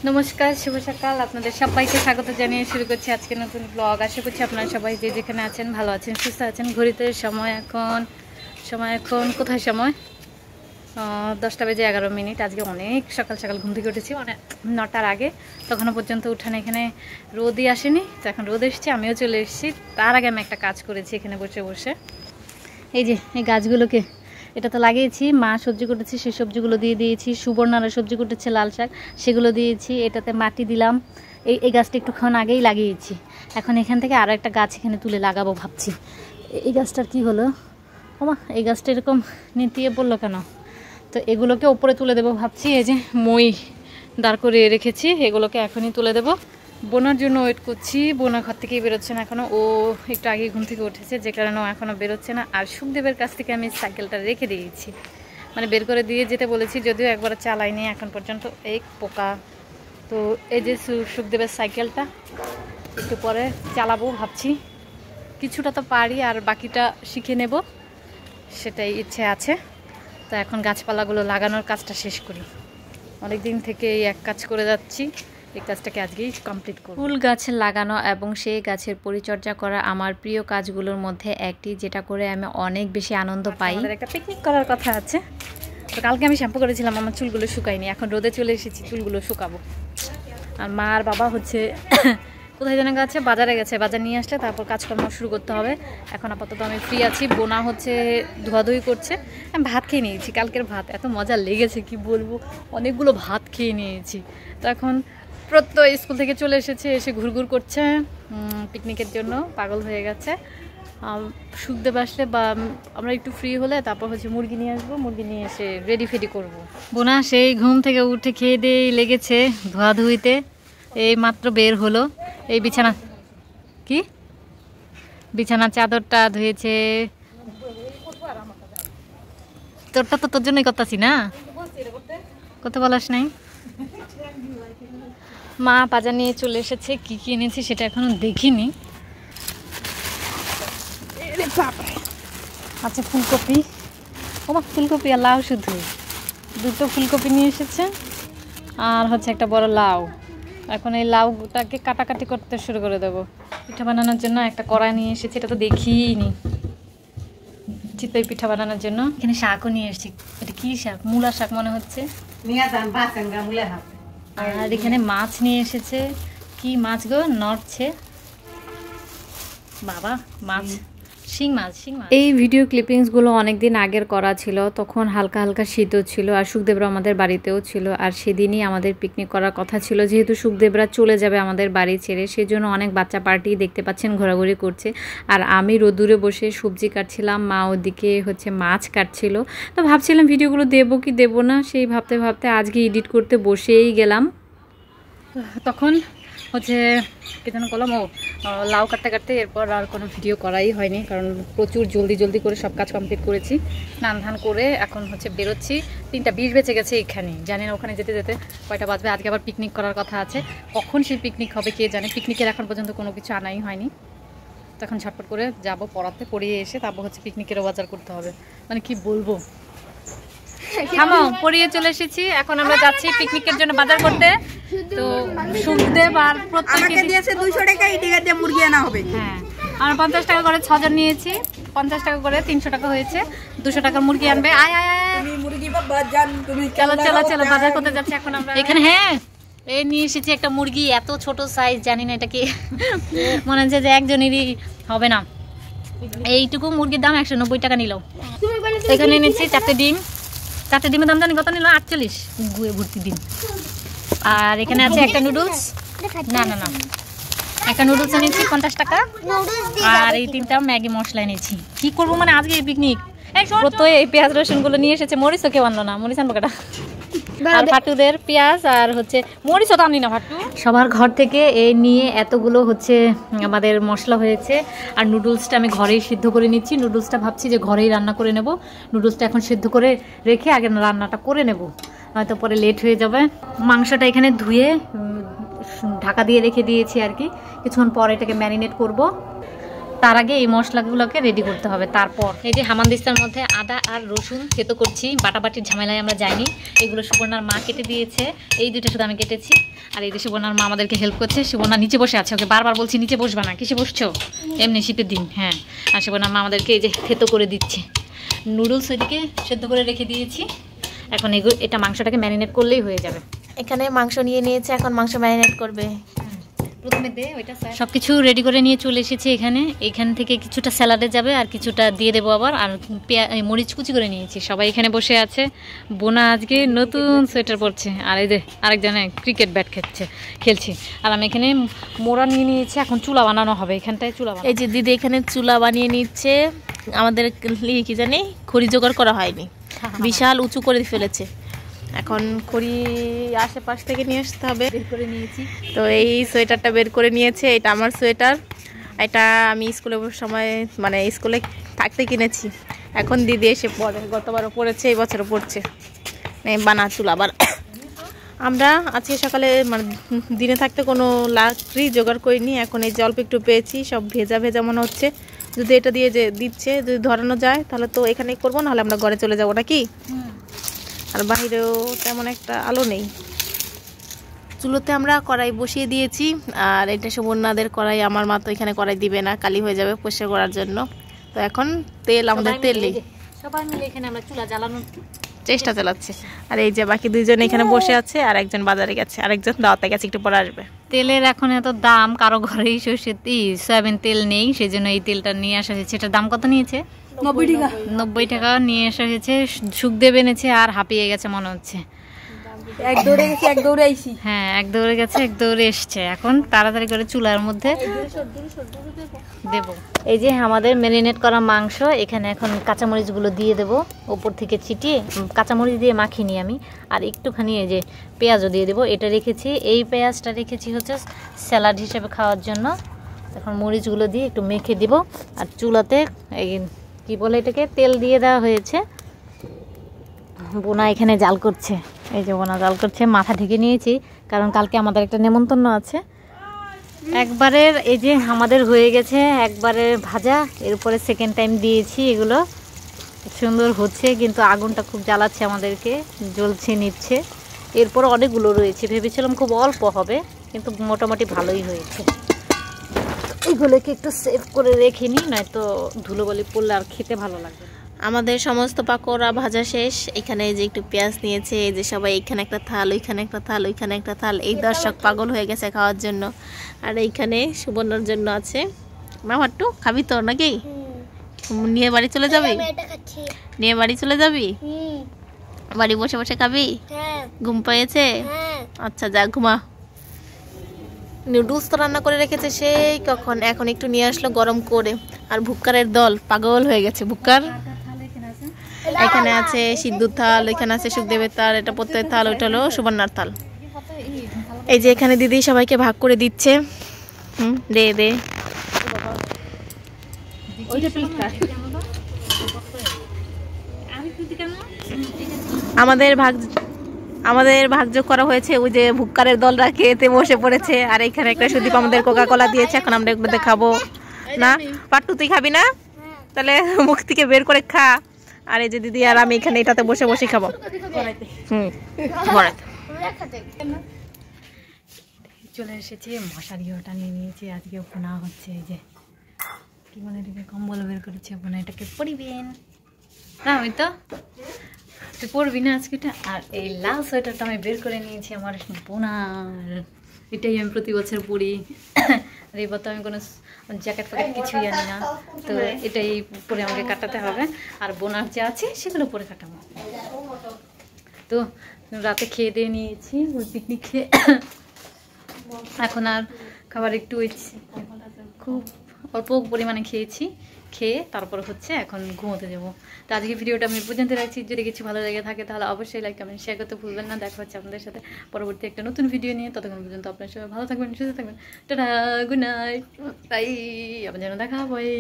নমস্কার, শুভ সকাল। আপনাদের সবাইকে স্বাগত জানিয়ে শুরু করছি আজকে নতুন ব্লগ। আশা করছি আপনারা সবাই যে যেখানে আছেন ভালো আছেন, সুস্থ আছেন। ঘড়িতে সময় এখন কোথায় সময় 10টা বেজে 11 মিনিট। আজকে অনেক সকাল সকাল ঘুম থেকে উঠেছি, অনেক 9টার আগে। তখনও পর্যন্ত উঠানে এখানে রোদই আসেনি, তো এখন রোদ এসেছে, আমিও চলে এসেছি। তার আগে আমি একটা কাজ করেছি এখানে বসে বসে। এই যে এই গাছগুলোকে এটা তো লাগিয়েছি, মা সবজি কুটেছে, সেই সবজিগুলো দিয়ে দিয়েছি। সুবর্ণারা সবজি কুটেছে লাল শাক, সেগুলো দিয়েছি। এটাতে মাটি দিলাম। এই গাছটা একটুক্ষণ আগেই লাগিয়েছি। এখন এখান থেকে আরও একটা গাছ এখানে তুলে লাগাবো ভাবছি। এই গাছটার কি হলো? ওমা, এই গাছটা এরকম নিতিয়ে পড়লো কেন? তো এগুলোকে ওপরে তুলে দেবো ভাবছি। এই যে মই দাঁড় করিয়ে রেখেছি, এগুলোকে এখনই তুলে দেবো। বোনার জন্য ওয়েট করছি। বোনা ঘর থেকেই বেরোচ্ছে না এখনও, ও একটু আগে ঘুম থেকে উঠেছে, যে কারণে ও এখনও বেরোচ্ছে না। আর সুখদেবের কাছ থেকে আমি সাইকেলটা রেখে দিয়েছি, মানে বের করে দিয়ে যেতে বলেছি, যদিও একবার চালাইনি এখন পর্যন্ত। এই পোকা, তো এই যে সুখদেবের সাইকেলটা একটু পরে চালাবো ভাবছি। কিছুটা তো পারি, আর বাকিটা শিখে নেব, সেটাই ইচ্ছে আছে। তো এখন গাছপালাগুলো লাগানোর কাজটা শেষ করি। অনেক দিন থেকে এই এক কাজ করে যাচ্ছি, এই কাজটাকে আজকেই কমপ্লিট করব। ফুল গাছ লাগানো এবং সেই গাছের পরিচর্যা করা আমার প্রিয় কাজগুলোর মধ্যে একটি, যেটা করে আমি অনেক বেশি আনন্দ পাই। আমাদের একটা পিকনিক করার কথা আছে, তো কালকে আমি শ্যাম্পু করেছিলাম, আমার চুলগুলো শুকায়নি। এখন রোদে চলে এসেছি, চুলগুলো শুকাবো। আর মা আর বাবা হচ্ছে কোথায় যেন গেছে, বাজারে গেছে। বাজার নিয়ে আসলে তারপর কাজকর্ম শুরু করতে হবে। এখন আপাতত আমি ফ্রি আছি। বোনা হচ্ছে ধোয়াধুয়ি করছে। আমি ভাত খেয়ে নিয়েছি, কালকের ভাত এত মজা লেগেছে কি বলবো, অনেকগুলো ভাত খেয়ে নিয়েছি। তো এখন প্রত্যয় স্কুল থেকে চলে এসেছে, এসে ঘুরঘুর করছে পিকনিকের জন্য, পাগল হয়ে গেছে। সুখদেব আসলে বা আমরা একটু ফ্রি হলে তারপর হচ্ছে মুরগি নিয়ে আসবো, মুরগি নিয়ে এসে রেডি ফেডি করবো। বোনা সেই ঘুম থেকে উঠে খেয়ে দিয়ে লেগেছে ধোয়াধুয়িতে, এই মাত্র বের হলো। এই বিছানার চাদরটা ধুয়েছে। তোরটা তো তোর জন্যই করতেছি না, কত বলাস নাই। মা বাজার নিয়ে চলে এসেছে, কি কি এনেছি সেটা এখনো দেখিনি। আচ্ছা, ফুলকপি, ওমা ফুলকপি আর লাউ, শুধু দুটো ফুলকপি নিয়ে এসেছে, আর হচ্ছে একটা বড় লাউ। এখন এই লাউটাকে কাটাকাটি করতে শুরু করে দেবো। পিঠা বানানোর জন্য একটা কড়াই নিয়ে এসেছি, এটা তো দেখিনি, চিতই পিঠা বানানোর জন্য। এখানে শাকও নিয়ে এসেছি। এটা কি শাক? মূলা শাক মনে হচ্ছে। আর এখানে মাছ নিয়ে এসেছে। কি মাছ গো? নড়ছে বাবা, মাছ শিং মাছ। এই ভিডিও ক্লিপিংসগুলো অনেকদিন আগের করা ছিল, তখন হালকা হালকা শীতও ছিল, আর সুখদেবরা আমাদের বাড়িতেও ছিল। আর সেদিনই আমাদের পিকনিক করার কথা ছিল, যেহেতু সুখদেবরা চলে যাবে আমাদের বাড়ি ছেড়ে, সেজন্য অনেক বাচ্চা পার্টি দেখতে পাচ্ছেন ঘোরাঘুরি করছে। আর আমি রোদুরে বসে সবজি কাটছিলাম, মা ওদিকে হচ্ছে মাছ কাটছিল। তো ভাবছিলাম ভিডিওগুলো দেবো কি দেবো না, সেই ভাবতে ভাবতে আজকে এডিট করতে বসেই গেলাম। তখন হচ্ছে কি যেন করলাম, লাউ কাটতে কাটতে এরপর আর কোনো ভিডিও করাই হয়নি, কারণ প্রচুর জলদি করে সব কাজ কমপ্লিট করেছি। স্নান ধান করে এখন হচ্ছে বেরোচ্ছি। 3টা 20 বেজে গেছে এখানে, জানি না ওখানে যেতে যেতে কয়টা বাজবে। আজকে আবার পিকনিক করার কথা আছে, কখন সেই পিকনিক হবে কে জানে। পিকনিকের এখন পর্যন্ত কোনো কিছু আনাই হয়নি। তখন ঝটপট করে যাব পড়াতে, পড়িয়ে এসে তারপর হচ্ছে পিকনিকেরও বাজার করতে হবে। মানে কি বলবো, থামো, পড়িয়ে চলে এসেছি। এখন আমরা যাচ্ছি পিকনিকের জন্য বাজার করতে। তো সুখদেব আর প্রত্যেককে দিয়েছে 200 টাকা, এই টাকা দিয়ে মুরগি আনা হবে। হ্যাঁ, আমরা 50 টাকা করে 6জন নিয়েছি, 50 টাকা করে 300 টাকা হয়েছে। 200 টাকার মুরগি আনবে। আয় আয় আয়, তুমি মুরগি বাজার, তুমি চলো চলো চলো, বাজার করতে যাচ্ছি এখন আমরা এখানে। হ্যাঁ, এই নিয়ে এসেছি একটা মুরগি, এত ছোট সাইজ, জানি না এটা কি, মনে হচ্ছে যে একজনেরই হবে না। এইটুকু মুরগির দাম 190 টাকা নিল। এখানে এনেছি 4টে ডিম। 4টে ডিমের দাম জানি কত নিল? 48 গুয়ে ভর্তি ডিম। আর এখানে আছে একটা নুডলস, না না না, একটা নুডলস এনেছি 50 টাকা। আর এই 3টা ম্যাগি মশলা এনেছি। কি করবো মানে আজকে এই পিকনিক। এই পেঁয়াজ রসুনগুলো নিয়ে এসেছে, মরিচও কেউ আনলো না, মরিচ আনবো কাটা। আর ফাটুদের পেঁয়াজ আর হচ্ছে মরিচও তো আনি না ফাটু। সবার ঘর থেকে এই নিয়ে এতগুলো হচ্ছে আমাদের মশলা হয়েছে। আর নুডলসটা আমি ঘরেই সিদ্ধ করে নিচ্ছি। নুডলসটা ভাবছি যে ঘরেই রান্না করে নেব। নুডলসটা এখন সিদ্ধ করে রেখে আগে রান্নাটা করে নেব, হয়তো পরে লেট হয়ে যাবে। মাংসটা এখানে ধুয়ে ঢাকা দিয়ে রেখে দিয়েছি আর কি, কিছুক্ষণ পরে এটাকে ম্যারিনেট করব। তার আগে এই মশলাগুলোকে রেডি করতে হবে। তারপর এই যে হামানদিস্তার মধ্যে আদা আর রসুন থেতো করছি, বাটাবাটির ঝামেলায় আমরা যাইনি। এগুলো সুবর্ণার মা কেটে দিয়েছে, এই দুইটা শুধু আমি কেটেছি। আর এই যে সুবর্ণার মা আমাদেরকে হেল্প করছে। সুবর্ণা নিচে বসে আছে, ওকে বারবার বলছি নিচে বসবা না। কিসে বসছো? এমনি শীতের দিন। হ্যাঁ, আর সুবর্ণার মা আমাদেরকে এই যে থেতো করে দিচ্ছে। নুডলস ওইদিকে সেদ্ধ করে রেখে দিয়েছি। এখন এটা মাংসটাকে ম্যারিনেট করলেই হয়ে যাবে। এখানে মাংস নিয়ে নিয়েছে, এখন মাংস ম্যারিনেট করবে। প্রথমে সব কিছু রেডি করে নিয়ে চলে এসেছি এখান থেকে কিছুটা স্যালাডে যাবে আর কিছুটা দিয়ে দেবো আবার। আর মরিচ কুচি করে নিয়েছি। সবাই এখানে বসে আছে। বোনা আজকে নতুন সোয়েটার পরছে, আর এই যে আরেকজনে ক্রিকেট ব্যাট খেলছে। আর আমি এখানে মোড়া নিয়ে নিয়েছি, এখন চুলা বানানো হবে এখানটায়। এই যে দিদি এখানে চুলা বানিয়ে নিচ্ছে। আমাদের কি জানি খড়ি জোগাড় করা হয়নি, বিশাল উঁচু করে ফেলেছে। এখন খড়ি আশেপাশ থেকে নিয়ে আসতে হবে। বের করে নিয়েছি। তো এই সোয়েটারটা বের করে নিয়েছে। এটা আমার সোয়েটার, এটা আমি স্কুলে সময় মানে স্কুলে থাকতে কিনেছি। এখন দিদি এসে পরে, গতবারও পড়েছে, এই বছরও পড়ছে। বানা চুলা আবার। আমরা আজকে সকালে মানে দিনে থাকতে কোনো লাকড়ি জোগাড় করিনি। এখন এই যে অল্প একটু পেয়েছি, সব ভেজা ভেজা মনে হচ্ছে। যদি এটা দিয়ে যে দিচ্ছে, যদি ধরানো যায় তাহলে তো এখানেই করবো, নাহলে আমরা ঘরে চলে যাবো নাকি। আর বাইরেও তেমন একটা আলো নেই। চুলোতে আমরা কড়াই বসিয়ে দিয়েছি। আর এটা সুবর্ণাদের কড়াই, আমার মা তো এখানে কড়াই দিবে না, কালি হয়ে যাবে পরিষ্কার করার জন্য। তো এখন তেল, আমাদের তেল নেই, সবাই মিলে এখানে আমরা চুলা জ্বালানোর চেষ্টা চালাচ্ছে। আর এই যে বাকি দুইজন এখানে বসে আছে, আর একজন বাজারে গেছে, আরেকজন দাওয়াতে গেছে, একটু পরে আসবে। তেলের এখন এত দাম, কারো ঘরেই সর্ষের সয়াবিন তেল নেই, সেই জন্য এই তেলটা নিয়ে আসা হয়েছে। এটার দাম কত নিয়েছে? 90 টাকা নিয়ে আসা হয়েছে। সুখদেব এনেছে আর হাঁপিয়ে গেছে মনে হচ্ছে। এক দৌড়ে গেছে, এক দৌড়ে আইছি। হ্যাঁ, এক দৌড়ে গেছে, এক দৌড়ে এসছে। এখন তাড়াতাড়ি করে চুলার মধ্যে দেব। এই যে আমাদের ম্যারিনেট করা মাংস, এখানে এখন কাঁচামরিচগুলো দিয়ে দেব ওপর থেকে ছিটিয়ে। কাঁচামরিচ দিয়ে মাখিনি আমি। আর একটুখানি এই যে পেঁয়াজও দিয়ে দেবো। এটা রেখেছি, এই পেঁয়াজটা রেখেছি হচ্ছে স্যালাড হিসেবে খাওয়ার জন্য। এখন মরিচগুলো দিয়ে একটু মেখে দিব। আর চুলাতে এই কি বলে এটাকে, তেল দিয়ে দেওয়া হয়েছে। বোনা এখানে জাল করছে, এই যে বোনা জাল করছে। মাথা ঢেকে নিয়েছি, কারণ কালকে আমাদের একটা নেমন্তন্ন আছে। একবারের এই যে আমাদের হয়ে গেছে একবারের ভাজা, এরপরে সেকেন্ড টাইম দিয়েছি। এগুলো সুন্দর হচ্ছে, কিন্তু আগুনটা খুব জ্বালাচ্ছে আমাদেরকে, জ্বলছে নিচ্ছে। এরপর অনেকগুলো রয়েছে, ভেবেছিলাম খুব অল্প হবে, কিন্তু মোটামুটি ভালোই হয়েছে। এগুলোকে একটু সেভ করে রেখে নিই, নয়তো ধুলোবালি পড়লে আর খেতে ভালো লাগবে। আমাদের সমস্ত পাকোড়া ভাজা শেষ। এখানে যে একটু পেঁয়াজ নিয়েছে, এই যে সবাই এখানে একটা থাল, ওইখানে একটা থাল, ওইখানে একটা থাল। এই দর্শক পাগল হয়ে গেছে খাওয়ার জন্য। আর এইখানে সুবর্ণার জন্য আছে। মামাট্টু খাবি তো নাকি? নিয়ে বাড়ি চলে যাবি? নিয়ে বাড়ি চলে যাবি? বাড়ি বসে বসে খাবি? ঘুম পেয়েছে? আচ্ছা, যা ঘুমা। নুডলস তো রান্না করে রেখেছে সেই কখন, এখন একটু নিয়ে আসলো গরম করে। আর ভুক্কারের দল পাগল হয়ে গেছে। ভুক্কার এখানে আছে সিদ্ধুর থাল, এখানে আছে সুখদেবের থাল, এটা প্রত্যেক থাল, ওইটা হলো সুবর্ণার থাল। এই যে এখানে দিদি সবাইকে ভাগ করে দিচ্ছে। দে দে। আমাদের ভাগযোগ করা হয়েছে। ওই যে ভুক্কারের দলরা খেতে বসে পড়েছে। আর এখানে একটা সুদীপ আমাদের কোকা কোলা দিয়েছে, এখন আমরা এগুলোতে খাবো না। পাট্টু তুই খাবি না? তাহলে মুখ থেকে বের করে খা। আর এই যে দিদি আর আমি এখানে এটাতে বসে বসে খাবো। চলে এসেছি, মশারিটা নিয়ে নিয়েছি। আজকে বোনা হচ্ছে, এই যে কি বলে এটাকে, কম্বল বের করেছে। বোনা এটাকে পরিবেন না, আমি তো তুই পরবি না আজকে এটা। আর এই লাল সোয়েটারটা আমি বের করে নিয়েছি আমার বোনার, এটাই আমি প্রতি বছর পরি। আর এবার তো আমি কোনো জ্যাকেট ফ্যাকেট কিছুই জানি না, তো এটাই পরে আমাকে কাটাতে হবে। আর বোনার যা আছে সেগুলো পরে কাটাবো। তো রাতে খেয়ে দিয়ে নিয়েছি, ওই পিকনিক খেয়ে। এখন আর খাবার একটু খুব অল্প পরিমাণে খেয়েছি, খেয়ে তারপর হচ্ছে এখন ঘুমোতে যাবো। তো আজকে ভিডিওটা আমি পর্যন্ত রাখছি। যদি কিছু ভালো লেগে থাকে তাহলে অবশ্যই লাইক কমেন্ট শেয়ার করতে ভুলবেন না। দেখা হচ্ছে আপনাদের সাথে পরবর্তী একটা নতুন ভিডিও নিয়ে। ততক্ষণ পর্যন্ত আপনার সবাই ভালো থাকবেন, সুস্থ থাকবেন। Tata, good night, bye. আবার যেন দেখা হয়।